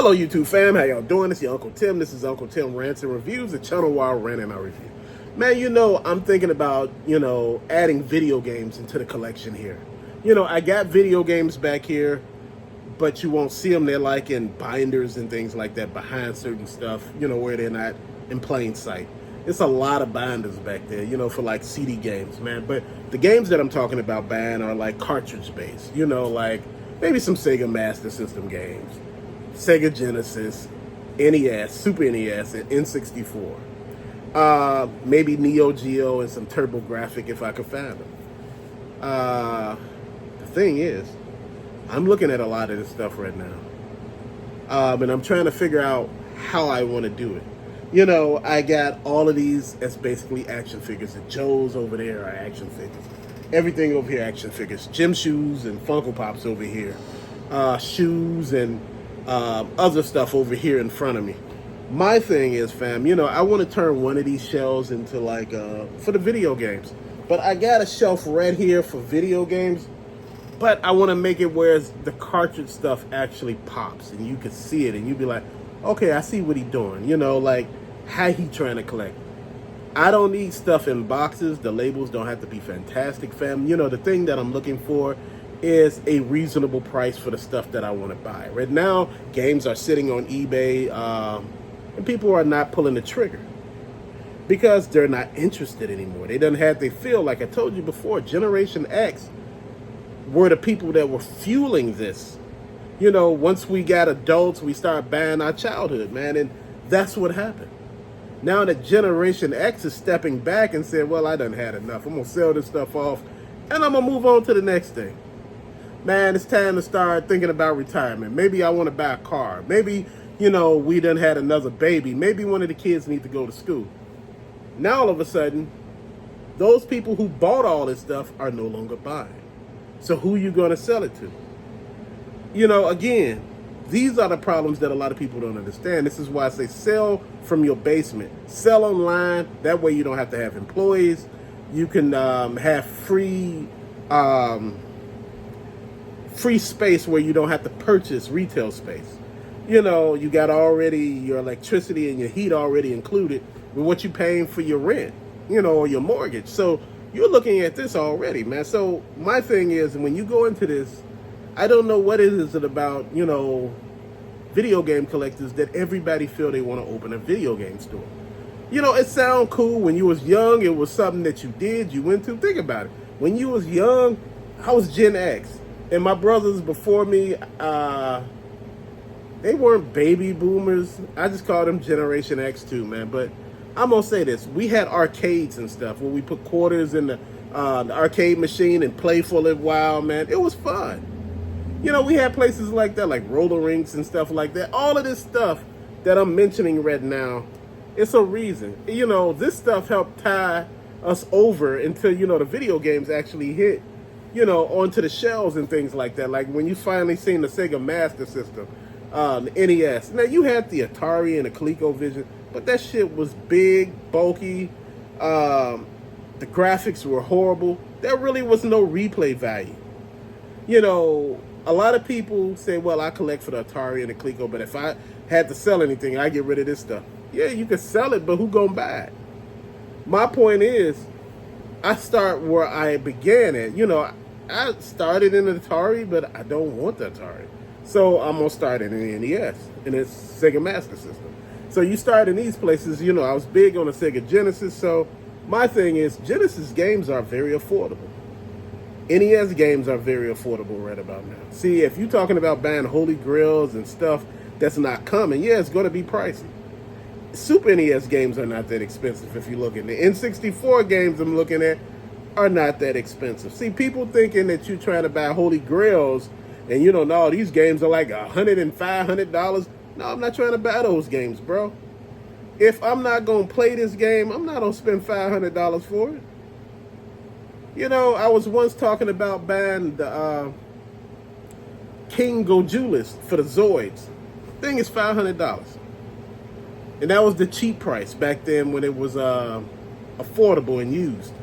Hello YouTube fam, how y'all doing? It's your Uncle Tim. This is Uncle Tim Rants and Reviews, the channel where I rant and I review. Man, I'm thinking about, adding video games into the collection here. I got video games back here, but you won't see them. They're like in binders and things like that behind certain stuff, where they're not in plain sight. It's a lot of binders back there, for like CD games, man. But the games that I'm talking about buying are like cartridge based, like maybe some Sega Master System games. Sega Genesis, NES, Super NES, and N64. Maybe Neo Geo and some TurboGrafx if I could find them. The thing is, I'm looking at a lot of this stuff right now. And I'm trying to figure out how I want to do it. I got all of these as basically action figures. The Joes over there are action figures. Everything over here action figures. Gym shoes and Funko Pops over here. Shoes and other stuff over here in front of me. My thing is, fam, I want to turn one of these shelves into like for the video games. But I got a shelf right here for video games, but I want to make it where the stuff actually pops and you can see it and you be like, okay, I see what he's doing. Like how he trying to collect. I don't need stuff in boxes. The labels don't have to be fantastic, fam. The thing that I'm looking for is a reasonable price for the stuff that I want to buy. Right now, games are sitting on eBay, and people are not pulling the trigger because they're not interested anymore. They feel like I told you before, Generation X were the people that were fueling this. Once we got adults, we start buying our childhood, man, and that's what happened. Now that Generation X is stepping back and saying, well, I done had enough. I'm going to sell this stuff off, and I'm going to move on to the next thing. Man, it's time to start thinking about retirement. Maybe I want to buy a car. Maybe, we done had another baby. Maybe one of the kids need to go to school. Now, all of a sudden, those people who bought all this stuff are no longer buying. So who you going to sell it to? Again, these are the problems that a lot of people don't understand. This is why I say sell from your basement. Sell online. That way you don't have to have employees. You can have free space where you don't have to purchase retail space. You got already your electricity and your heat already included with what you're paying for your rent, or your mortgage. So you're looking at this already, man. So my thing is, when you go into this, I don't know what it is about, video game collectors that everybody feel they want to open a video game store. It sounds cool. When you was young, it was something that you did, you went to. Think about it. When you was young, I was Gen X. And my brothers before me, they weren't baby boomers. I just call them Generation X too, man. But I'm going to say this. We had arcades and stuff where we put quarters in the arcade machine and play for a little while, man. It was fun. We had places like that, like roller rinks and stuff like that. All of this stuff that I'm mentioning right now, it's a reason. This stuff helped tie us over until, the video games actually hit, onto the shelves and things like that. Like when you finally seen the Sega Master System, the NES. Now, you had the Atari and the ColecoVision, but that shit was big, bulky. The graphics were horrible. There really was no replay value. A lot of people say, well, I collect for the Atari and the Coleco, but if I had to sell anything, I get rid of this stuff. Yeah, you can sell it, but who gonna buy it? My point is, I start where I began at. I started in the Atari, but I don't want the Atari. So I'm going to start in the NES, and it's Sega Master System. So you start in these places. I was big on the Sega Genesis. So my thing is, Genesis games are very affordable. NES games are very affordable right about now. See, if you're talking about buying Holy Grails and stuff that's not coming, yeah, it's going to be pricey. Super NES games are not that expensive if you look at the N64 games I'm looking at are not that expensive. See, people thinking that you're trying to buy Holy Grails and no, these games are like $100 and $500. No, I'm not trying to buy those games, bro. If I'm not going to play this game, I'm not going to spend $500 for it. I was once talking about buying the King Gojulis for the Zoids. Thing is $500. And that was the cheap price back then when it was affordable and used.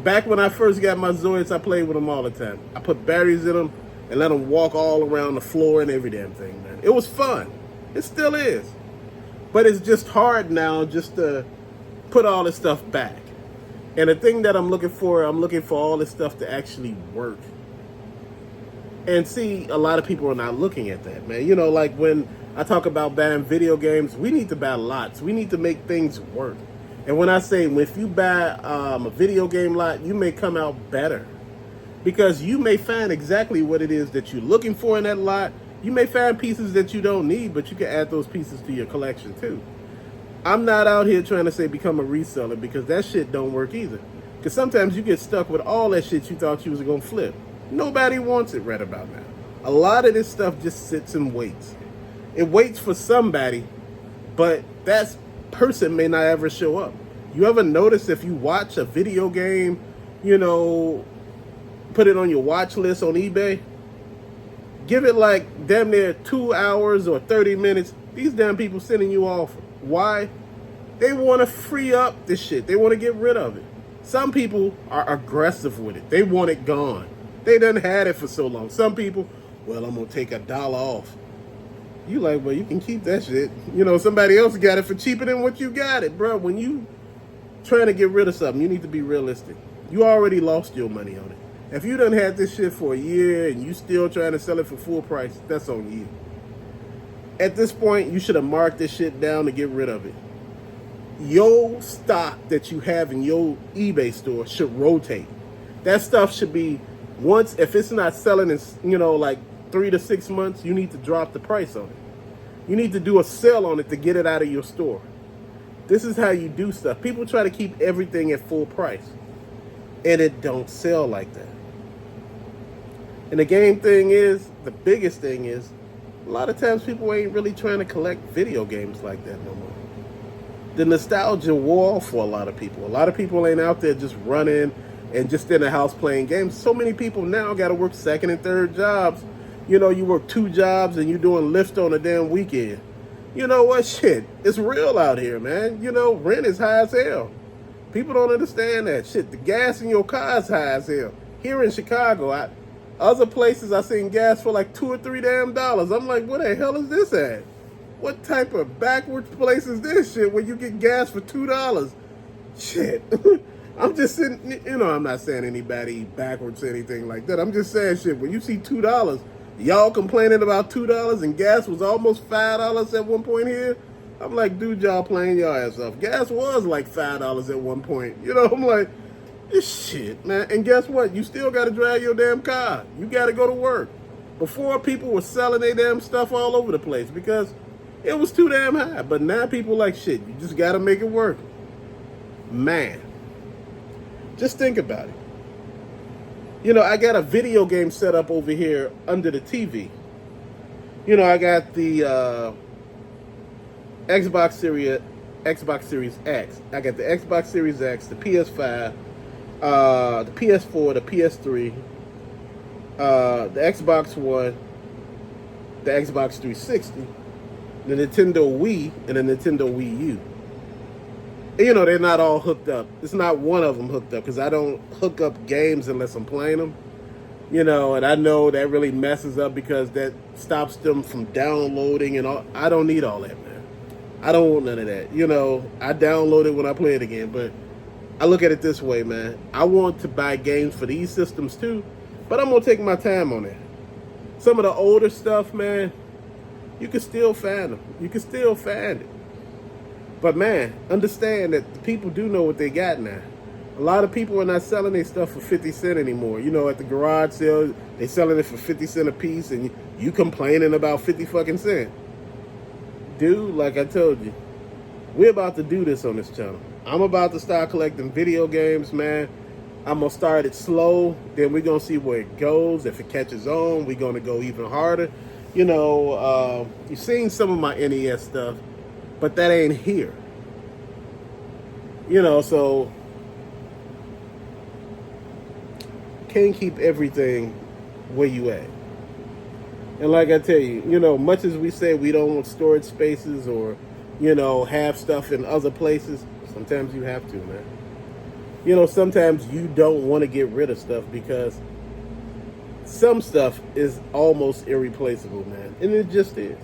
Back when I first got my Zoids, I played with them all the time. I put batteries in them. and let them walk all around the floor and every damn thing, man. It was fun. It still is. But it's just hard now just to put all this stuff back. And the thing that I'm looking for all this stuff to actually work. And see, a lot of people are not looking at that, man. You know, like when I talk about buying video games, we need to buy lots. We need to make things work. And when I say, if you buy a video game lot, you may come out better. Because you may find exactly what it is that you're looking for in that lot. You may find pieces that you don't need, but you can add those pieces to your collection too. I'm not out here trying to say become a reseller, because that shit don't work either. Because sometimes you get stuck with all that shit you thought you was going to flip. Nobody wants it right about now. A lot of this stuff just sits and waits. It waits for somebody, but that person may not ever show up. You ever notice if you watch a video game, you know, put it on your watch list on eBay, give it like damn near 2 hours or 30 minutes, these damn people sending you off. Why? They want to free up this shit. They want to get rid of it. Some people are aggressive with it. They want it gone. They done had it for so long. Some people, well, I'm going to take $1 off. You like, well, you can keep that shit. You know, somebody else got it for cheaper than what you got it, bro. When you trying to get rid of something, you need to be realistic. You already lost your money on it. If you done had this shit for a year and you still trying to sell it for full price, that's on you. At this point, you should have marked this shit down to get rid of it. Your stock that you have in your eBay store should rotate. That stuff should be, once, if it's not selling in, you know, like 3 to 6 months, you need to drop the price on it. You need to do a sale on it to get it out of your store. This is how you do stuff. People try to keep everything at full price, and it don't sell like that. And the game thing is, the biggest thing is, a lot of times people ain't really trying to collect video games like that no more. The nostalgia wore off for a lot of people. A lot of people ain't out there just running and just in the house playing games. So many people now got to work second and third jobs. You know, you work 2 jobs and you doing Lyft on a damn weekend. You know what? Shit, it's real out here, man. You know, rent is high as hell. People don't understand that shit. The gas in your car is high as hell. Here in Chicago, other places I seen gas for like $2 or $3 damn dollars. I'm like, where the hell is this at? What type of backwards place is this shit where you get gas for $2? Shit. I'm just sitting, you know, I'm not saying anybody backwards or anything like that. I'm just saying shit. When you see $2, y'all complaining about $2 and gas was almost $5 at one point here. I'm like, dude, y'all playing your ass off. Gas was like $5 at one point. You know, I'm like, this shit, man. And guess what? You still got to drive your damn car. You got to go to work. Before, people were selling their damn stuff all over the place because it was too damn high. But now people like, shit, you just got to make it work. Man, just think about it. You know, I got a video game set up over here under the TV. You know, I got the Xbox Series X. I got the Xbox Series X, the PS5, the PS4, the PS3, the Xbox One, the Xbox 360, the Nintendo Wii, and the Nintendo Wii U. And, you know, they're not all hooked up. It's not one of them hooked up because I don't hook up games unless I'm playing them. You know, and I know that really messes up because that stops them from downloading and all. I don't need all that, man. I don't want none of that. You know, I download it when I play it again, but I look at it this way, man. I want to buy games for these systems too, but I'm going to take my time on it. Some of the older stuff, man, you can still find them. You can still find it. But, man, understand that the people do know what they got now. A lot of people are not selling their stuff for 50 cents anymore. You know, at the garage sale, they selling it for 50 cents a piece, and you complaining about 50 fucking cents. Dude, like I told you, we're about to do this on this channel. I'm about to start collecting video games, man. I'm going to start it slow. Then we're going to see where it goes. If it catches on, we're going to go even harder. You know, you've seen some of my NES stuff, but that ain't here. You know, so can't keep everything where you at. And like I tell you, you know, much as we say we don't want storage spaces or, you know, have stuff in other places, sometimes you have to, man. You know, sometimes you don't want to get rid of stuff because some stuff is almost irreplaceable, man. And it just is.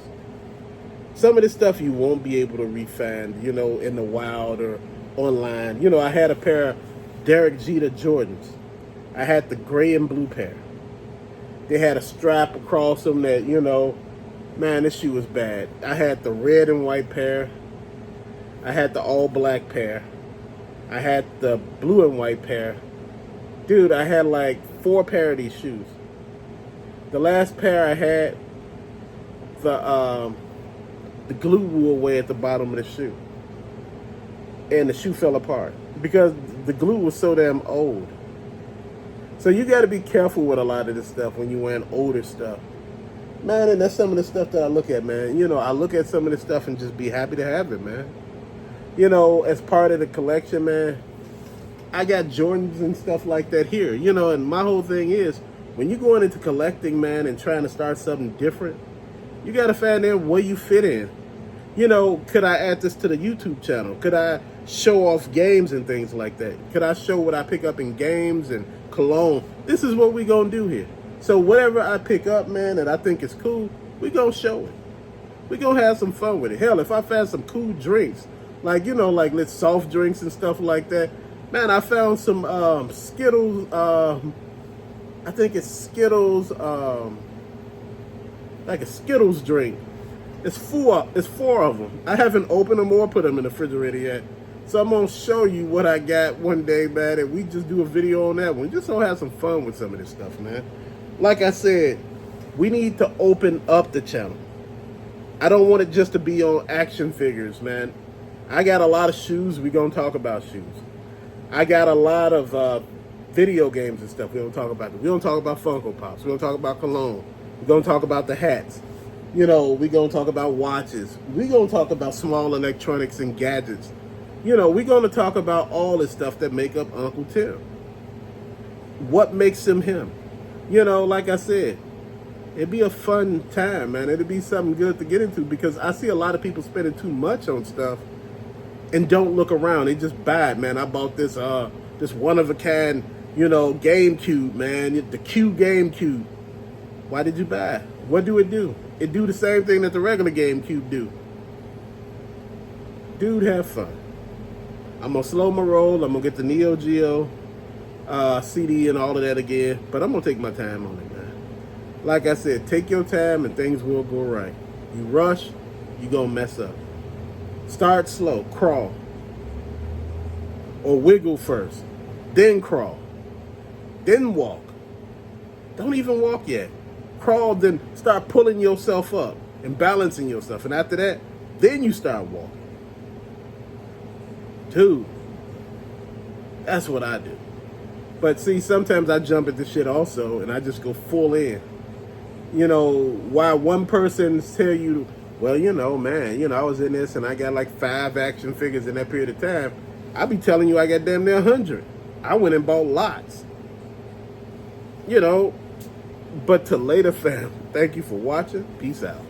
Some of the stuff you won't be able to refind, in the wild or online. I had a pair of Derek Jeter Jordans. I had the gray and blue pair. They had a strap across them that, man, this shoe was bad. I had the red and white pair. I had the all black pair. I had the blue and white pair. Dude, I had like 4 pair of these shoes. The last pair I had, the glue wore away at the bottom of the shoe. And the shoe fell apart because the glue was so damn old. So you got to be careful with a lot of this stuff when you're wearing older stuff. Man, and that's some of the stuff that I look at, man. I look at some of this stuff and just be happy to have it, man. As part of the collection, man, I got Jordans and stuff like that here. And my whole thing is, when you're going into collecting, man, and trying to start something different, you got to find out where you fit in. Could I add this to the YouTube channel? Could I show off games and things like that? Could I show what I pick up in games and cologne? This is what we going to do here. So whatever I pick up, man, that I think is cool, we going to show it. We going to have some fun with it. Hell, if I found some cool drinks, like let's soft drinks and stuff like that. Man, I found some Skittles, I think it's Skittles, like a Skittles drink. It's four of them. I haven't opened them or put them in the refrigerator yet. So I'm going to show you what I got one day, man, and we just do a video on that one. Just so have some fun with some of this stuff, man. Like I said, we need to open up the channel. I don't want it just to be on action figures, man. I got a lot of shoes. We're going to talk about shoes. I got a lot of video games and stuff. We don't talk about it. We don't talk about Funko Pops. We don't talk about cologne. We're going to talk about the hats. We're going to talk about watches. We're going to talk about small electronics and gadgets. We're going to talk about all the stuff that make up Uncle Tim. What makes him him? Like I said, it'd be a fun time, man. It'd be something good to get into because I see a lot of people spending too much on stuff and don't look around. They just buy it, man. I bought this one-of-a-kind, GameCube, man. The Q GameCube. Why did you buy it? What do? It do the same thing that the regular GameCube do. Dude, have fun. I'm going to slow my roll. I'm going to get the Neo Geo CD and all of that again. But I'm going to take my time on it, man. Like I said, take your time and things will go right. You rush, you're going to mess up. Start slow. Crawl. Or wiggle first. Then crawl. Then walk. Don't even walk yet. Crawl, then start pulling yourself up and balancing yourself. And after that, then you start walking. Dude, that's what I do. But see, sometimes I jump at the shit also, and I just go full in. While one person tell you, well, man, I was in this and I got like 5 action figures in that period of time. I be telling you I got damn near 100. I went and bought lots. But to later, fam, thank you for watching. Peace out.